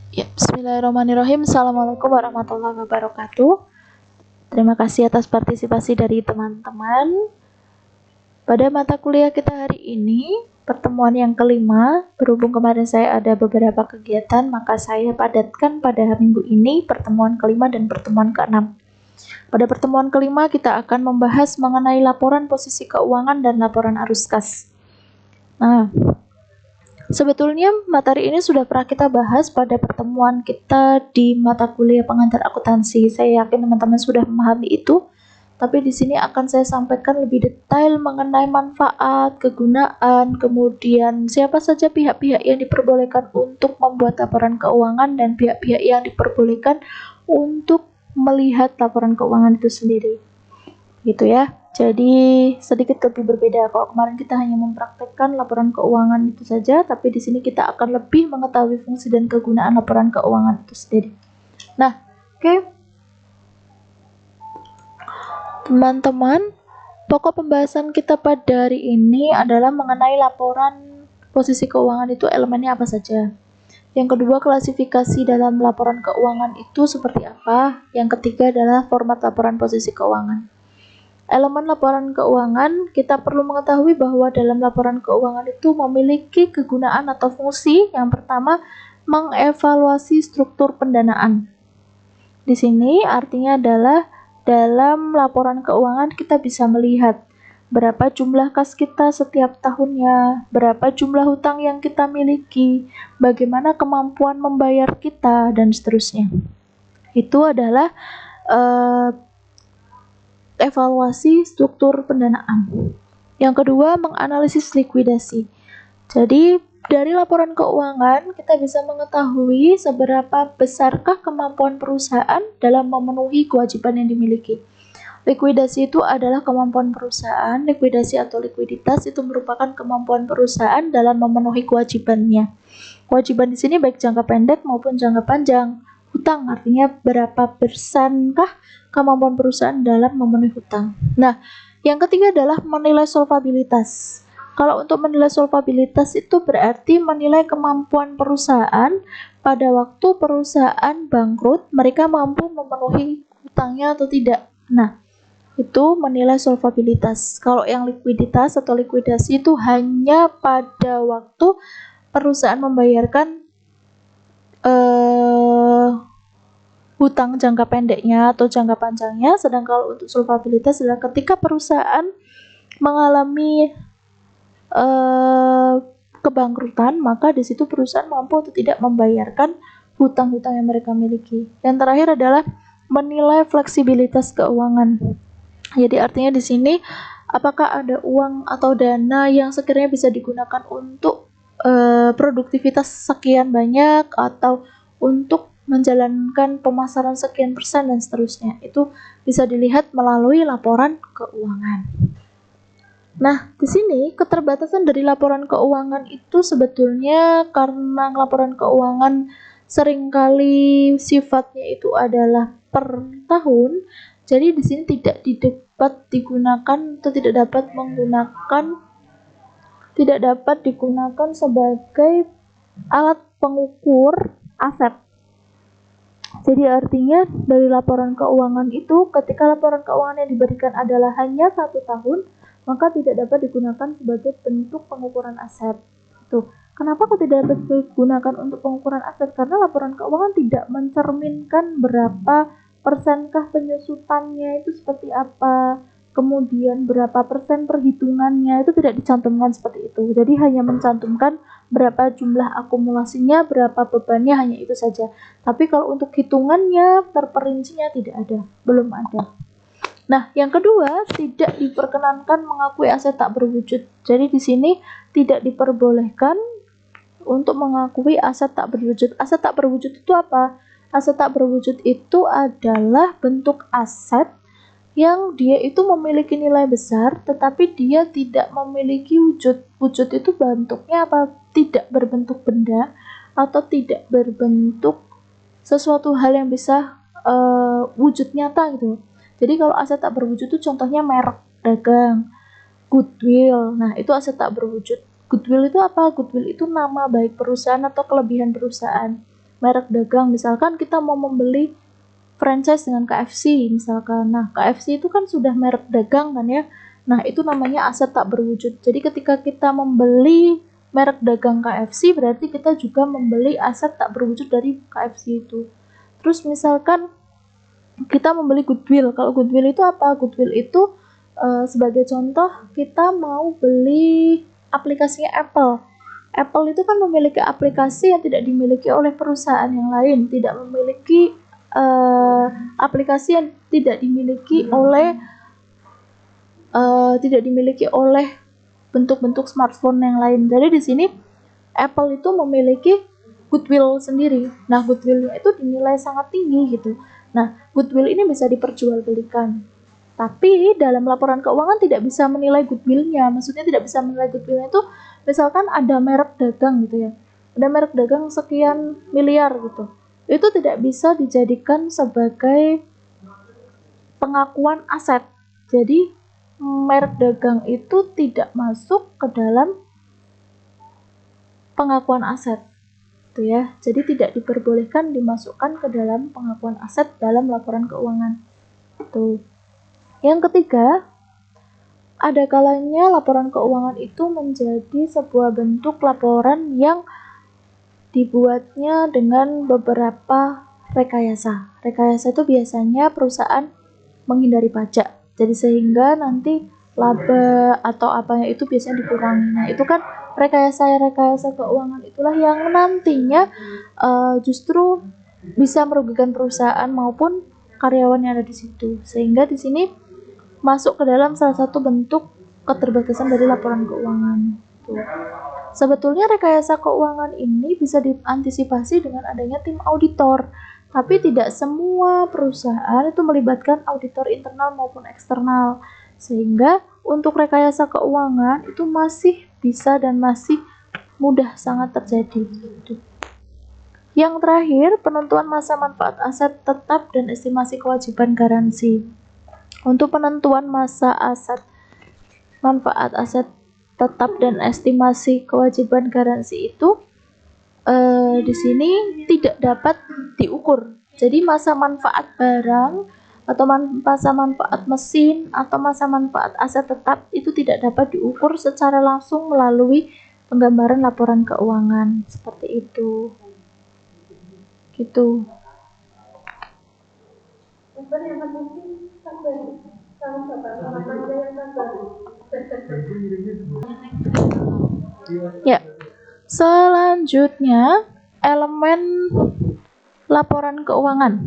Ya, bismillahirrahmanirrahim. Assalamualaikum warahmatullahi wabarakatuh. Terima kasih atas partisipasi dari teman-teman. Pada mata kuliah kita hari ini, pertemuan yang kelima, berhubung kemarin saya ada beberapa kegiatan, maka saya padatkan pada minggu ini pertemuan kelima dan pertemuan keenam. Pada pertemuan kelima, kita akan membahas mengenai laporan posisi keuangan dan laporan arus kas. Nah, sebetulnya materi ini sudah pernah kita bahas pada pertemuan kita di mata kuliah pengantar akuntansi. Saya yakin teman-teman sudah memahami itu. Tapi di sini akan saya sampaikan lebih detail mengenai manfaat, kegunaan, kemudian siapa saja pihak-pihak yang diperbolehkan untuk membuat laporan keuangan dan pihak-pihak yang diperbolehkan untuk melihat laporan keuangan itu sendiri. Gitu ya. Jadi sedikit lebih berbeda. Kalau kemarin kita hanya mempraktekkan laporan keuangan itu saja, tapi di sini kita akan lebih mengetahui fungsi dan kegunaan laporan keuangan itu sendiri. Nah, oke. Teman-teman, pokok pembahasan kita pada hari ini adalah mengenai laporan posisi keuangan itu elemennya apa saja. Yang kedua, klasifikasi dalam laporan keuangan itu seperti apa. Yang ketiga adalah format laporan posisi keuangan. Elemen laporan keuangan, kita perlu mengetahui bahwa dalam laporan keuangan itu memiliki kegunaan atau fungsi. Yang pertama, mengevaluasi struktur pendanaan. Di sini artinya adalah dalam laporan keuangan kita bisa melihat berapa jumlah kas kita setiap tahunnya, berapa jumlah hutang yang kita miliki, bagaimana kemampuan membayar kita, dan seterusnya. Itu adalah evaluasi struktur pendanaan. Yang kedua, menganalisis likuidasi. Jadi, dari laporan keuangan, kita bisa mengetahui seberapa besarkah kemampuan perusahaan dalam memenuhi kewajiban yang dimiliki. Likuidasi itu adalah kemampuan perusahaan. Likuidasi atau likuiditas itu merupakan kemampuan perusahaan dalam memenuhi kewajibannya. Kewajiban di sini baik jangka pendek maupun jangka panjang. Hutang artinya berapa persenkah kemampuan perusahaan dalam memenuhi hutang. Nah, yang ketiga adalah menilai solvabilitas. Kalau untuk menilai solvabilitas itu berarti menilai kemampuan perusahaan pada waktu perusahaan bangkrut, mereka mampu memenuhi hutangnya atau tidak. Nah, itu menilai solvabilitas. Kalau yang likuiditas atau likuidasi itu hanya pada waktu perusahaan membayarkan hutang jangka pendeknya atau jangka panjangnya, sedang kalau untuk solvabilitas adalah ketika perusahaan mengalami kebangkrutan, maka di situ perusahaan mampu atau tidak membayarkan hutang-hutang yang mereka miliki. Yang terakhir adalah menilai fleksibilitas keuangan. Jadi artinya di sini apakah ada uang atau dana yang sekiranya bisa digunakan untuk produktivitas sekian banyak atau untuk menjalankan pemasaran sekian persen dan seterusnya. Itu bisa dilihat melalui laporan keuangan. Nah, di sini keterbatasan dari laporan keuangan itu sebetulnya karena laporan keuangan seringkali sifatnya itu adalah per tahun. Jadi di sini tidak dapat digunakan atau tidak dapat digunakan sebagai alat pengukur aset. Jadi artinya dari laporan keuangan itu ketika laporan keuangan yang diberikan adalah hanya 1 tahun, maka tidak dapat digunakan sebagai bentuk pengukuran aset. Tuh. Kenapa kok tidak dapat digunakan untuk pengukuran aset? Karena laporan keuangan tidak mencerminkan berapa persenkah penyusutannya itu seperti apa, kemudian berapa persen perhitungannya itu tidak dicantumkan seperti itu. Jadi hanya mencantumkan berapa jumlah akumulasinya, berapa bebannya, hanya itu saja. Tapi kalau untuk hitungannya, terperincinya tidak ada, belum ada. Nah, yang kedua, tidak diperkenankan mengakui aset tak berwujud. Jadi di sini tidak diperbolehkan untuk mengakui aset tak berwujud. Aset tak berwujud itu apa? Aset tak berwujud itu adalah bentuk aset yang dia itu memiliki nilai besar, tetapi dia tidak memiliki wujud. Wujud itu bentuknya apa? Tidak berbentuk benda atau tidak berbentuk sesuatu hal yang bisa wujud nyata gitu. Jadi kalau aset tak berwujud itu contohnya merek dagang, goodwill. Nah, itu aset tak berwujud. Goodwill itu apa? Goodwill itu nama baik perusahaan atau kelebihan perusahaan. merek dagang. Misalkan kita mau membeli franchise dengan KFC misalkan. Nah, KFC itu kan sudah merek dagang kan ya. Nah, itu namanya aset tak berwujud. Jadi ketika kita membeli merek dagang KFC, berarti kita juga membeli aset tak berwujud dari KFC itu. Terus misalkan kita membeli goodwill. Kalau goodwill itu apa? Goodwill itu sebagai contoh, kita mau beli aplikasinya Apple. Apple itu kan memiliki aplikasi yang tidak dimiliki oleh perusahaan yang lain, tidak memiliki aplikasi yang tidak dimiliki oleh bentuk-bentuk smartphone yang lain. Jadi di sini Apple itu memiliki goodwill sendiri. Nah, goodwillnya itu dinilai sangat tinggi gitu. Nah, goodwill ini bisa diperjualbelikan. Tapi dalam laporan keuangan tidak bisa menilai goodwillnya. Maksudnya tidak bisa menilai goodwillnya itu misalkan ada merek dagang gitu ya. Ada merek dagang sekian miliar gitu. Itu tidak bisa dijadikan sebagai pengakuan aset. Jadi merek dagang itu tidak masuk ke dalam pengakuan aset. Itu ya. Jadi tidak diperbolehkan dimasukkan ke dalam pengakuan aset dalam laporan keuangan. Itu. Yang ketiga, ada kalanya laporan keuangan itu menjadi sebuah bentuk laporan yang dibuatnya dengan beberapa rekayasa. Rekayasa itu biasanya perusahaan menghindari pajak. Jadi sehingga nanti laba atau apanya itu biasanya dikurangi. Nah, itu kan rekayasa keuangan itulah yang nantinya justru bisa merugikan perusahaan maupun karyawan yang ada di situ. Sehingga di sini masuk ke dalam salah satu bentuk keterbatasan dari laporan keuangan. Tuh. Sebetulnya rekayasa keuangan ini bisa diantisipasi dengan adanya tim auditor, tapi tidak semua perusahaan itu melibatkan auditor internal maupun eksternal, sehingga untuk rekayasa keuangan itu masih bisa dan masih mudah sangat terjadi. Yang terakhir, penentuan masa manfaat aset tetap dan estimasi kewajiban garansi. Untuk penentuan masa manfaat aset tetap dan estimasi kewajiban garansi itu di sini tidak dapat diukur. Jadi masa manfaat barang atau masa manfaat mesin atau masa manfaat aset tetap itu tidak dapat diukur secara langsung melalui penggambaran laporan keuangan seperti itu. Gitu. Ya, selanjutnya elemen laporan keuangan.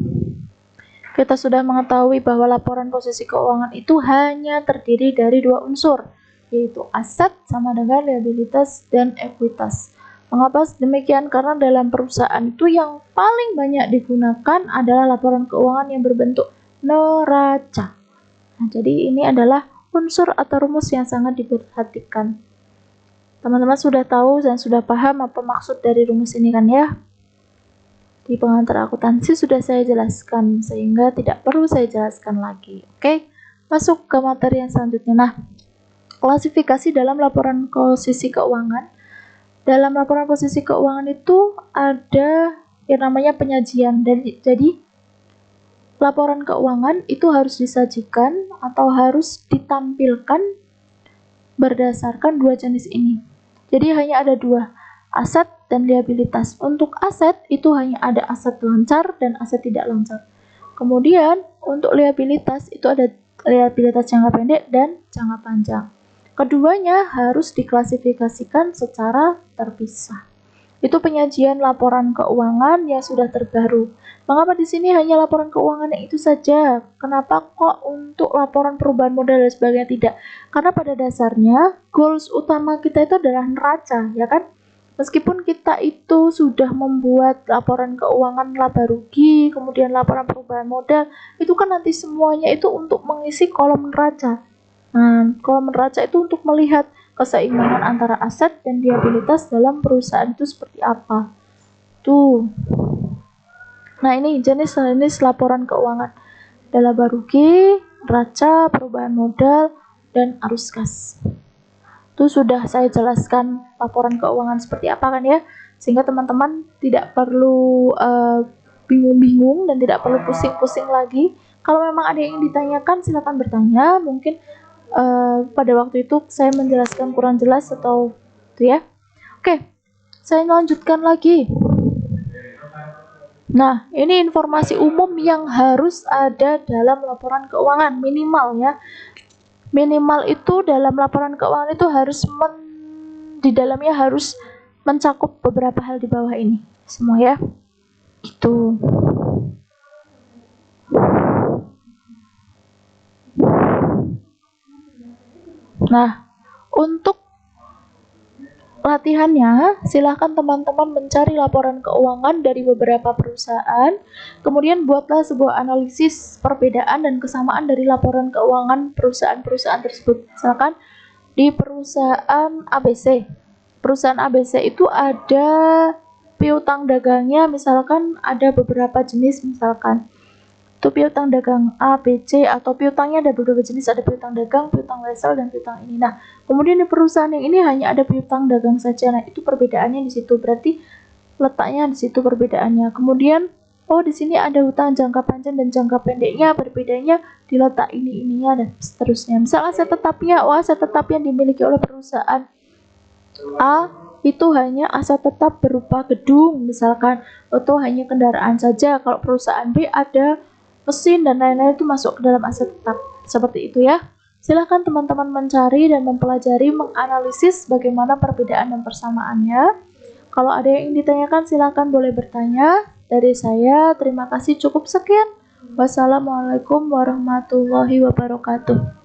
Kita sudah mengetahui bahwa laporan posisi keuangan itu hanya terdiri dari dua unsur, yaitu aset sama dengan liabilitas dan ekuitas. Mengapa demikian? Karena dalam perusahaan itu yang paling banyak digunakan adalah laporan keuangan yang berbentuk neraca. Nah, jadi ini adalah unsur atau rumus yang sangat diperhatikan. Teman-teman sudah tahu dan sudah paham apa maksud dari rumus ini kan ya? Di pengantar akuntansi sudah saya jelaskan, sehingga tidak perlu saya jelaskan lagi. Oke, masuk ke materi yang selanjutnya. Nah, klasifikasi dalam laporan posisi keuangan. Dalam laporan posisi keuangan itu ada yang namanya penyajian. Jadi, laporan keuangan itu harus disajikan atau harus ditampilkan berdasarkan dua jenis ini. Jadi hanya ada dua, aset dan liabilitas. Untuk aset itu hanya ada aset lancar dan aset tidak lancar. Kemudian untuk liabilitas itu ada liabilitas jangka pendek dan jangka panjang. Keduanya harus diklasifikasikan secara terpisah. Itu penyajian laporan keuangan yang sudah terbaru. Mengapa di sini hanya laporan keuangan yang itu saja? Kenapa kok untuk laporan perubahan modal dan sebagainya tidak? Karena pada dasarnya goals utama kita itu adalah neraca, ya kan? Meskipun kita itu sudah membuat laporan keuangan laba rugi, kemudian laporan perubahan modal, itu kan nanti semuanya itu untuk mengisi kolom neraca. Nah, kolom neraca itu untuk melihat keseimbangan antara aset dan liabilitas dalam perusahaan itu seperti apa. Tuh. Nah, ini jenis-jenis laporan keuangan. Ada laba rugi, neraca, perubahan modal, dan arus kas. Itu sudah saya jelaskan laporan keuangan seperti apa kan ya. sehingga teman-teman tidak perlu bingung-bingung dan tidak perlu pusing-pusing lagi. Kalau memang ada yang ingin ditanyakan, silakan bertanya. Mungkin pada waktu itu saya menjelaskan kurang jelas atau itu ya. Oke, saya lanjutkan lagi. Nah, ini informasi umum yang harus ada dalam laporan keuangan minimal ya. Minimal itu dalam laporan keuangan itu harus di dalamnya harus mencakup beberapa hal di bawah ini semua ya. Gitu. Nah, untuk latihannya, silahkan teman-teman mencari laporan keuangan dari beberapa perusahaan, kemudian buatlah sebuah analisis perbedaan dan kesamaan dari laporan keuangan perusahaan-perusahaan tersebut. Misalkan di perusahaan ABC. Perusahaan ABC itu ada piutang dagangnya, misalkan ada beberapa jenis, misalkan itu piutang dagang A, B, C, atau piutangnya ada beberapa jenis, ada piutang dagang, piutang wesel, dan piutang ini. Nah, kemudian di perusahaan yang ini hanya ada piutang dagang saja. Nah, itu perbedaannya di situ. Berarti letaknya di situ perbedaannya. Kemudian, oh di sini ada hutang jangka panjang dan jangka pendeknya, berbedanya di letak ininya dan seterusnya. Misal aset tetapnya, aset tetap yang dimiliki oleh perusahaan A itu hanya aset tetap berupa gedung, misalkan, atau hanya kendaraan saja. Kalau perusahaan B ada mesin dan lain-lain, itu masuk ke dalam aset tetap. Seperti itu ya. Silahkan teman-teman mencari dan mempelajari, menganalisis bagaimana perbedaan dan persamaannya. Kalau ada yang ingin ditanyakan, silahkan boleh bertanya. Dari saya, terima kasih, cukup sekian. Wassalamualaikum warahmatullahi wabarakatuh.